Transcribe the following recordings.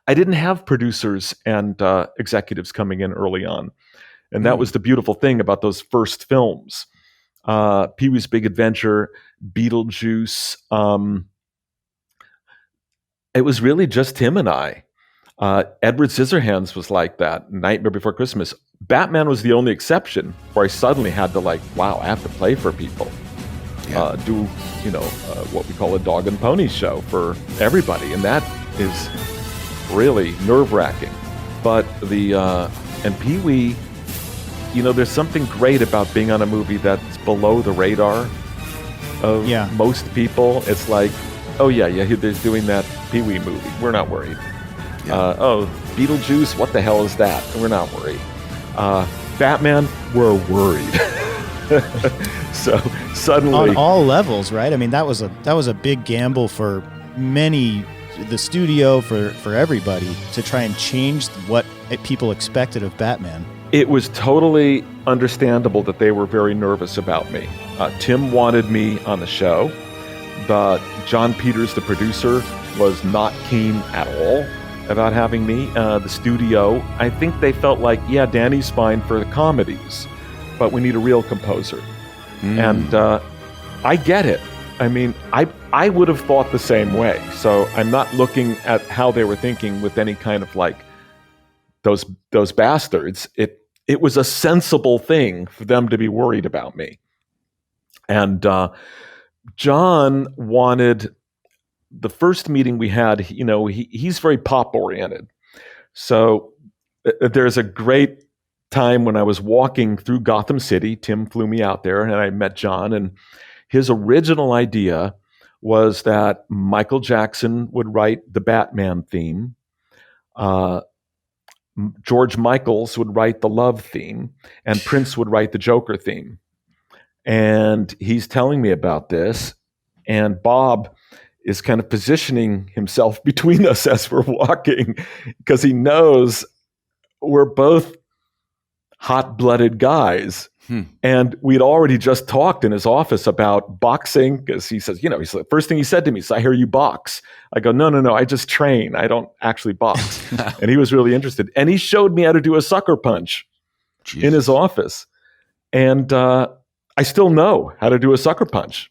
I didn't have producers and executives coming in early on. And that was the beautiful thing about those first films. Pee-wee's Big Adventure, Beetlejuice. It was really just him and I. Edward Scissorhands was like that. Nightmare Before Christmas. Batman was the only exception where I suddenly had to wow, I have to play for people. Yeah. Do, what we call a dog and pony show for everybody. And that is really nerve-wracking. But and Pee-wee, there's something great about being on a movie that's below the radar of most people. It's like, oh yeah, they're doing that Pee-wee movie. We're not worried. Yeah. Beetlejuice, what the hell is that? We're not worried. Batman, we're worried. So suddenly, on all levels, right? I mean, that was a big gamble for many, the studio, for everybody, to try and change what people expected of Batman. It was totally understandable that they were very nervous about me. Tim wanted me on the show, but John Peters, the producer, was not keen at all about having me. The studio, I think they felt like, yeah, Danny's fine for the comedies, but we need a real composer. And I get it. I mean, I would have thought the same way. So I'm not looking at how they were thinking with any kind of those bastards. It was a sensible thing for them to be worried about me. And John wanted, the first meeting we had, he's very pop oriented. So there's a great time when I was walking through Gotham City. Tim flew me out there and I met John, and his original idea was that Michael Jackson would write the Batman theme. George Michaels would write the Love theme, and Prince would write the Joker theme. And he's telling me about this, and Bob is kind of positioning himself between us as we're walking, because he knows we're both hot-blooded guys. And we'd already just talked in his office about boxing, because he says, he's the first thing he said to me is, I hear you box. I go, no, I just train. I don't actually box. And he was really interested. And he showed me how to do a sucker punch in his office. And I still know how to do a sucker punch.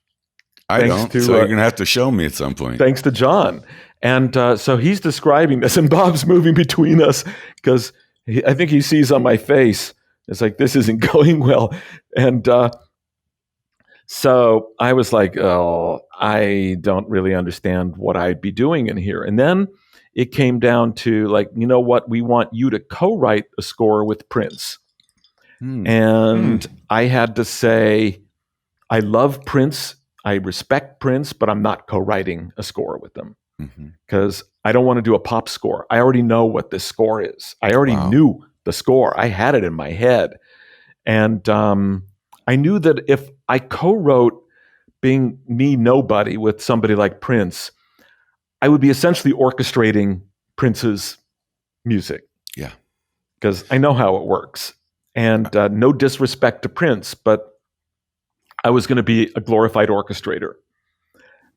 I don't, so you're going to have to show me at some point. Thanks to John. And so he's describing this, and Bob's moving between us, because I think he sees on my face, it's like, this isn't going well. And so I was like, oh, I don't really understand what I'd be doing in here. And then it came down to what? We want you to co-write a score with Prince. And I had to say, I love Prince. I respect Prince, but I'm not co-writing a score with them, because I don't want to do a pop score. I already know what this score is. I already knew the score. I had it in my head. And I knew that if I co-wrote Being Me Nobody with somebody like Prince, I would be essentially orchestrating Prince's music. Yeah. Because I know how it works. And no disrespect to Prince, but I was going to be a glorified orchestrator.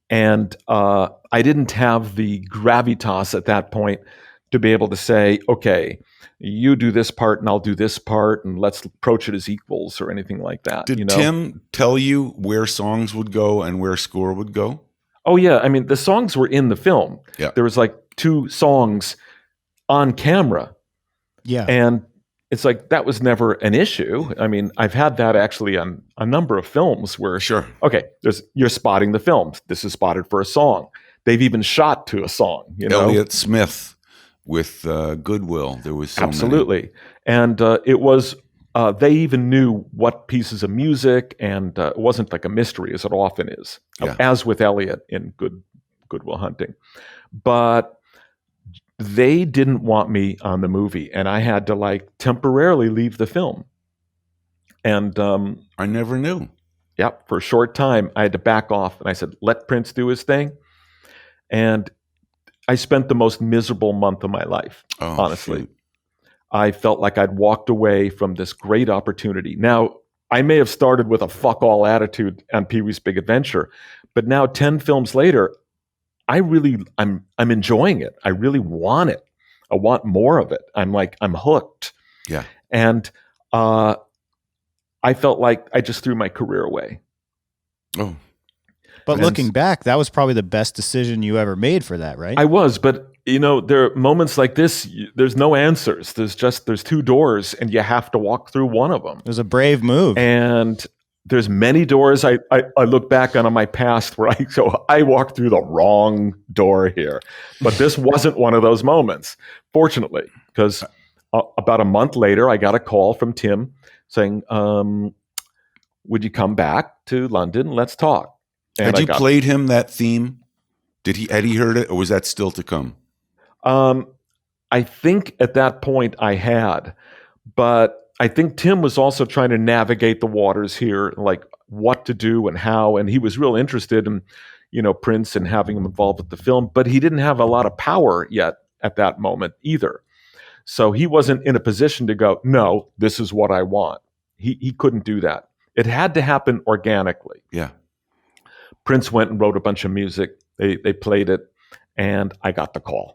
And I didn't have the gravitas at that point to be able to say, okay, you do this part and I'll do this part, and let's approach it as equals or anything like that. Did Tim tell you where songs would go and where score would go? Oh, yeah. I mean, the songs were in the film. Yeah. There was 2 songs on camera. Yeah. And it's like, that was never an issue. I mean, I've had that actually on a number of films where, sure, okay, you're spotting the films. This is spotted for a song. They've even shot to a song. Elliott Smith with Goodwill. There was so absolutely many. And it was. They even knew what pieces of music, and it wasn't like a mystery as it often is, as with Elliott in Good Will Hunting. But they didn't want me on the movie, and I had to temporarily leave the film. And I never knew. Yep, for a short time, I had to back off, and I said, let Prince do his thing. And I spent the most miserable month of my life, honestly. Shoot. I felt like I'd walked away from this great opportunity. Now, I may have started with a fuck all attitude on Pee-wee's Big Adventure, but now 10 films later, I'm enjoying it. I really want it. I want more of it. I'm hooked. Yeah. And I felt like I just threw my career away. Oh. But looking back, that was probably the best decision you ever made for that, right? I was, but there are moments like this. There's no answers. There's two doors, and you have to walk through one of them. It was a brave move. And there's many doors I look back on my past where I walked through the wrong door here, but this wasn't one of those moments, fortunately, because about a month later, I got a call from Tim saying, "Would you come back to London? Let's talk." And Had you played him that theme? Had he heard it, or was that still to come? I think at that point I had, but I think Tim was also trying to navigate the waters here, like what to do and how, and he was real interested in, Prince and having him involved with the film, but he didn't have a lot of power yet at that moment either. So he wasn't in a position to go, no, this is what I want. He couldn't do that. It had to happen organically. Yeah. Prince went and wrote a bunch of music. They played it, and I got the call.